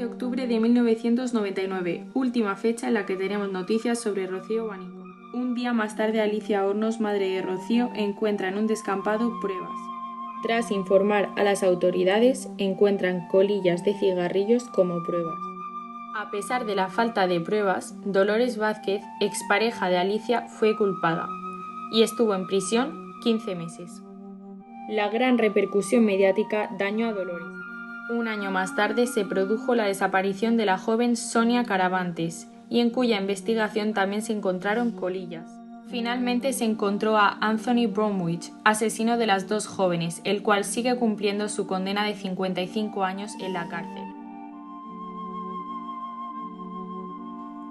de octubre de 1999, última fecha en la que tenemos noticias sobre Rocío Guanicó. Un día más tarde, Alicia Hornos, madre de Rocío, encuentra en un descampado pruebas. Tras informar a las autoridades, encuentran colillas de cigarrillos como pruebas. A pesar de la falta de pruebas, Dolores Vázquez, expareja de Alicia, fue culpada y estuvo en prisión 15 meses. La gran repercusión mediática dañó a Dolores. Un año más tarde se produjo la desaparición de la joven Sonia Caravantes, y en cuya investigación también se encontraron colillas. Finalmente se encontró a Anthony Bromwich, asesino de las dos jóvenes, el cual sigue cumpliendo su condena de 55 años en la cárcel.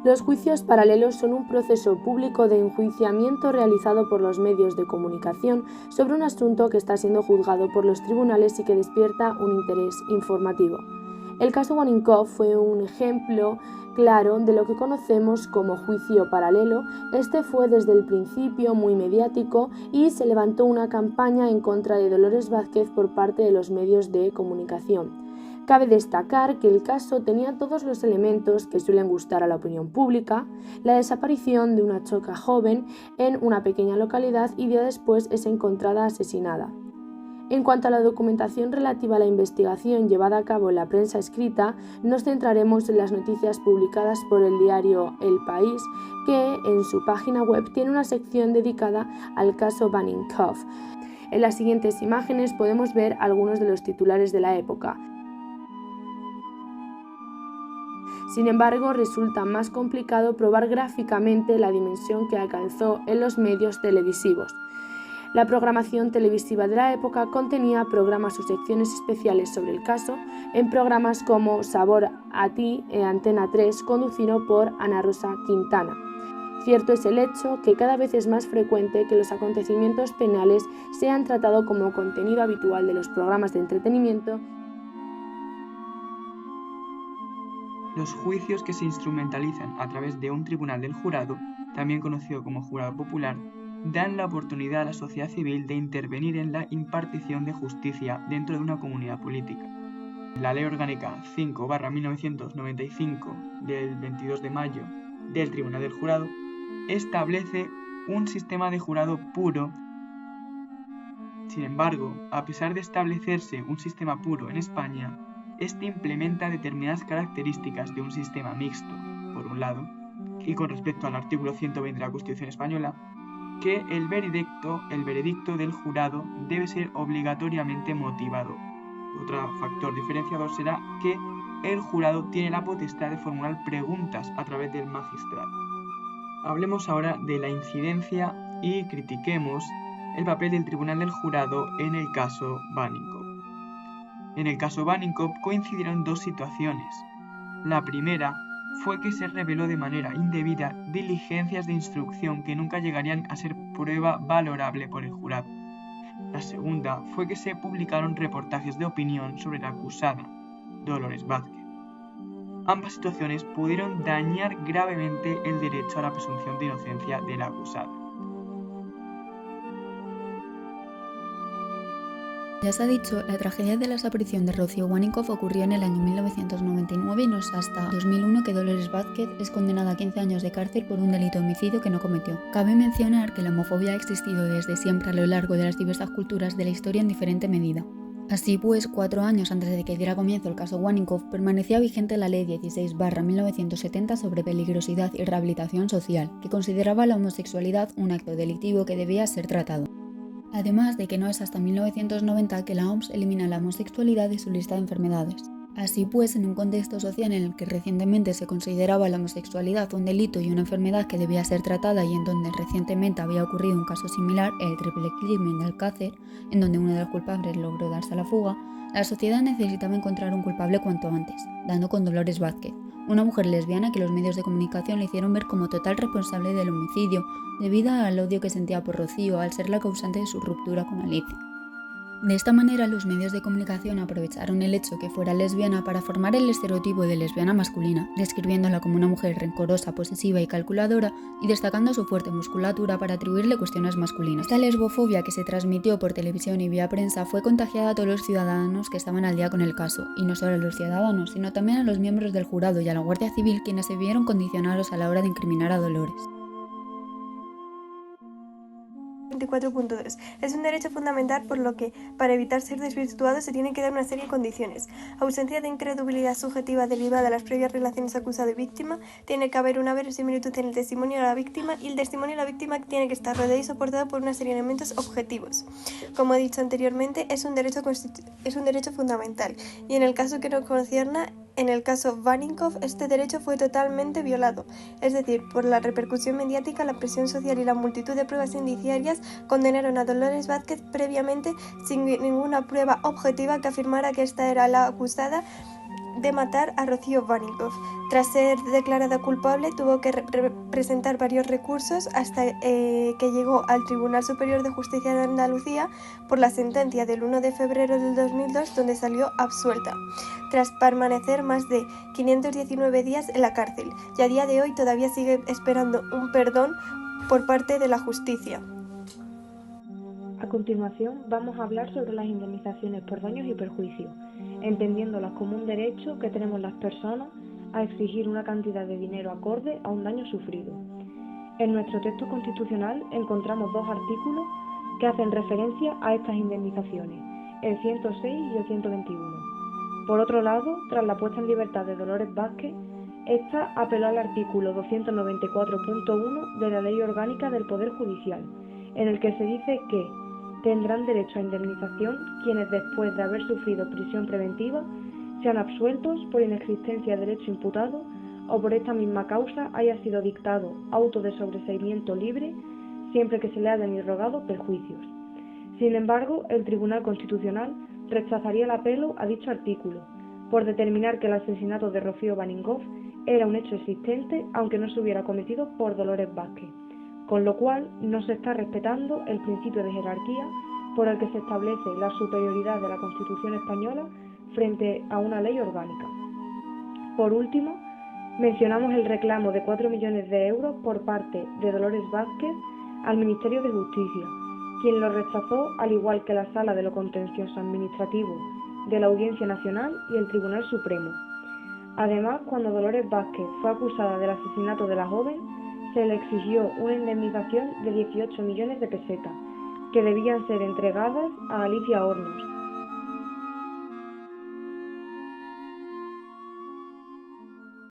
Los juicios paralelos son un proceso público de enjuiciamiento realizado por los medios de comunicación sobre un asunto que está siendo juzgado por los tribunales y que despierta un interés informativo. El caso Guaninkoff fue un ejemplo claro de lo que conocemos como juicio paralelo. Este fue desde el principio muy mediático y se levantó una campaña en contra de Dolores Vázquez por parte de los medios de comunicación. Cabe destacar que el caso tenía todos los elementos que suelen gustar a la opinión pública: la desaparición de una chica joven en una pequeña localidad y día después es encontrada asesinada. En cuanto a la documentación relativa a la investigación llevada a cabo en la prensa escrita, nos centraremos en las noticias publicadas por el diario El País, que en su página web tiene una sección dedicada al caso Guaninkoff. En las siguientes imágenes podemos ver algunos de los titulares de la época. Sin embargo, resulta más complicado probar gráficamente la dimensión que alcanzó en los medios televisivos. La programación televisiva de la época contenía programas o secciones especiales sobre el caso, en programas como Sabor a ti en Antena 3, conducido por Ana Rosa Quintana. Cierto es el hecho que cada vez es más frecuente que los acontecimientos penales sean tratados como contenido habitual de los programas de entretenimiento. Los juicios que se instrumentalizan a través de un tribunal del jurado, también conocido como jurado popular, dan la oportunidad a la sociedad civil de intervenir en la impartición de justicia dentro de una comunidad política. La Ley Orgánica 5/1995 del 22 de mayo del Tribunal del Jurado establece un sistema de jurado puro. Sin embargo, a pesar de establecerse un sistema puro en España, este implementa determinadas características de un sistema mixto, por un lado, y con respecto al artículo 120 de la Constitución española, que el veredicto del jurado debe ser obligatoriamente motivado. Otro factor diferenciador será que el jurado tiene la potestad de formular preguntas a través del magistrado. Hablemos ahora de la incidencia y critiquemos el papel del Tribunal del Jurado en el caso Guaninkoff. En el caso Guaninkoff coincidieron dos situaciones. La primera fue que se reveló de manera indebida diligencias de instrucción que nunca llegarían a ser prueba valorable por el jurado. La segunda fue que se publicaron reportajes de opinión sobre la acusada, Dolores Vázquez. Ambas situaciones pudieron dañar gravemente el derecho a la presunción de inocencia de la acusada. Ya se ha dicho, la tragedia de la desaparición de Rocío Guaninkoff ocurrió en el año 1999 y no es hasta 2001 que Dolores Vázquez es condenada a 15 años de cárcel por un delito de homicidio que no cometió. Cabe mencionar que la homofobia ha existido desde siempre a lo largo de las diversas culturas de la historia en diferente medida. Así pues, 4 años antes de que diera comienzo el caso Guaninkoff, permanecía vigente la Ley 16/1970 sobre peligrosidad y rehabilitación social, que consideraba la homosexualidad un acto delictivo que debía ser tratado. Además de que no es hasta 1990 que la OMS elimina la homosexualidad de su lista de enfermedades. Así pues, en un contexto social en el que recientemente se consideraba la homosexualidad un delito y una enfermedad que debía ser tratada y en donde recientemente había ocurrido un caso similar, el triple crimen de Alcácer, en donde uno de los culpables logró darse a la fuga, la sociedad necesitaba encontrar un culpable cuanto antes, dando con Dolores Vázquez, una mujer lesbiana que los medios de comunicación le hicieron ver como total responsable del homicidio, debido al odio que sentía por Rocío al ser la causante de su ruptura con Alicia. De esta manera, los medios de comunicación aprovecharon el hecho que fuera lesbiana para formar el estereotipo de lesbiana masculina, describiéndola como una mujer rencorosa, posesiva y calculadora, y destacando su fuerte musculatura para atribuirle cuestiones masculinas. Esta lesbofobia que se transmitió por televisión y vía prensa fue contagiada a todos los ciudadanos que estaban al día con el caso, y no solo a los ciudadanos, sino también a los miembros del jurado y a la Guardia Civil, quienes se vieron condicionados a la hora de incriminar a Dolores. 24.2. Es un derecho fundamental, por lo que, para evitar ser desvirtuado, se tiene que dar una serie de condiciones. Ausencia de incredulidad subjetiva derivada de las previas relaciones acusado y víctima, tiene que haber una verosimilitud en el testimonio de la víctima, y el testimonio de la víctima tiene que estar rodeado y soportado por una serie de elementos objetivos. Como he dicho anteriormente, es un derecho fundamental, y en el caso que nos concierna, en el caso Vaninkoff, este derecho fue totalmente violado, es decir, por la repercusión mediática, la presión social y la multitud de pruebas indiciarias condenaron a Dolores Vázquez previamente sin ninguna prueba objetiva que afirmara que esta era la acusada de matar a Rocío Vaninkoff. Tras ser declarada culpable, tuvo que presentar varios recursos hasta que llegó al Tribunal Superior de Justicia de Andalucía por la sentencia del 1 de febrero del 2002, donde salió absuelta, tras permanecer más de 519 días en la cárcel, y a día de hoy todavía sigue esperando un perdón por parte de la justicia. A continuación, vamos a hablar sobre las indemnizaciones por daños y perjuicios, entendiéndolas como un derecho que tenemos las personas a exigir una cantidad de dinero acorde a un daño sufrido. En nuestro texto constitucional encontramos dos artículos que hacen referencia a estas indemnizaciones, el 106 y el 121. Por otro lado, tras la puesta en libertad de Dolores Vázquez, esta apeló al artículo 294.1 de la Ley Orgánica del Poder Judicial, en el que se dice que tendrán derecho a indemnización quienes, después de haber sufrido prisión preventiva, sean absueltos por inexistencia de derecho imputado o por esta misma causa haya sido dictado auto de sobreseimiento libre, siempre que se le hayan irrogado perjuicios. Sin embargo, el Tribunal Constitucional rechazaría el apelo a dicho artículo, por determinar que el asesinato de Rocío Vaninkoff era un hecho existente aunque no se hubiera cometido por Dolores Vázquez, con lo cual no se está respetando el principio de jerarquía por el que se establece la superioridad de la Constitución española frente a una ley orgánica. Por último, mencionamos el reclamo de 4 millones de euros por parte de Dolores Vázquez al Ministerio de Justicia, quien lo rechazó, al igual que la Sala de lo Contencioso Administrativo de la Audiencia Nacional y el Tribunal Supremo. Además, cuando Dolores Vázquez fue acusada del asesinato de la joven, se le exigió una indemnización de 18 millones de pesetas, que debían ser entregadas a Alicia Hornos,